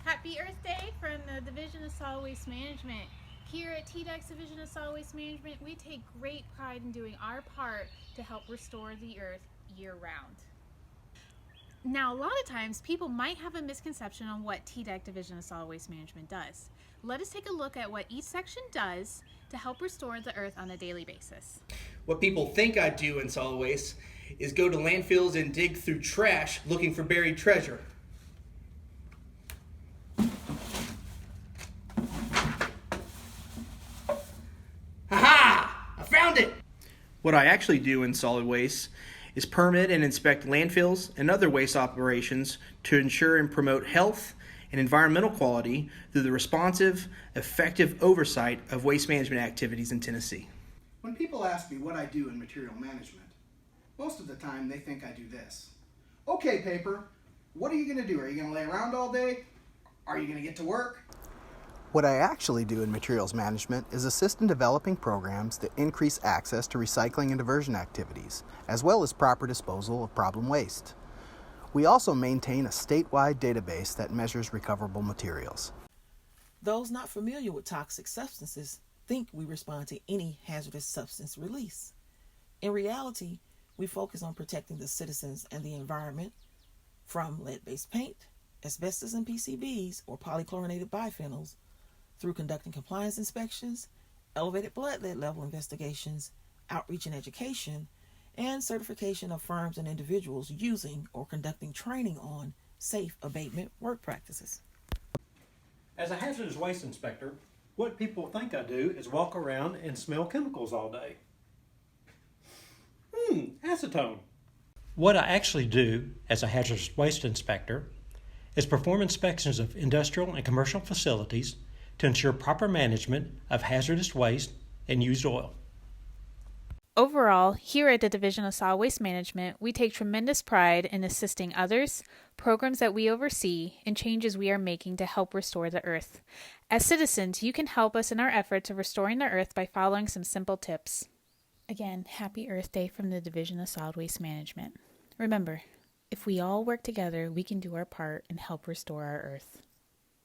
Happy Earth Day from the Division of Solid Waste Management. Here at TDEC's Division of Solid Waste Management, we take great pride in doing our part to help restore the earth year-round. Now, a lot of times, people might have a misconception on what TDEC Division of Solid Waste Management does. Let us take a look at what each section does to help restore the earth on a daily basis. What people think I do in solid waste is go to landfills and dig through trash looking for buried treasure. Ha-ha! I found it! What I actually do in solid waste is permit and inspect landfills and other waste operations to ensure and promote health and environmental quality through the responsive, effective oversight of waste management activities in Tennessee. When people ask me what I do in material management, most of the time they think I do this. Okay, paper, what are you going to do? Are you going to lay around all day? Are you going to get to work? What I actually do in materials management is assist in developing programs that increase access to recycling and diversion activities, as well as proper disposal of problem waste. We also maintain a statewide database that measures recoverable materials. Those not familiar with toxic substances think we respond to any hazardous substance release. In reality, we focus on protecting the citizens and the environment from lead-based paint, asbestos and PCBs or polychlorinated biphenyls through conducting compliance inspections, elevated blood lead level investigations, outreach and education, and certification of firms and individuals using or conducting training on safe abatement work practices. As a hazardous waste inspector, what people think I do is walk around and smell chemicals all day. Acetone. What I actually do as a hazardous waste inspector is perform inspections of industrial and commercial facilities to ensure proper management of hazardous waste and used oil. Overall, here at the Division of Solid Waste Management, we take tremendous pride in assisting others, programs that we oversee, and changes we are making to help restore the earth. As citizens, you can help us in our effort to restoring the earth by following some simple tips. Again, happy Earth Day from the Division of Solid Waste Management. Remember, if we all work together, we can do our part and help restore our earth.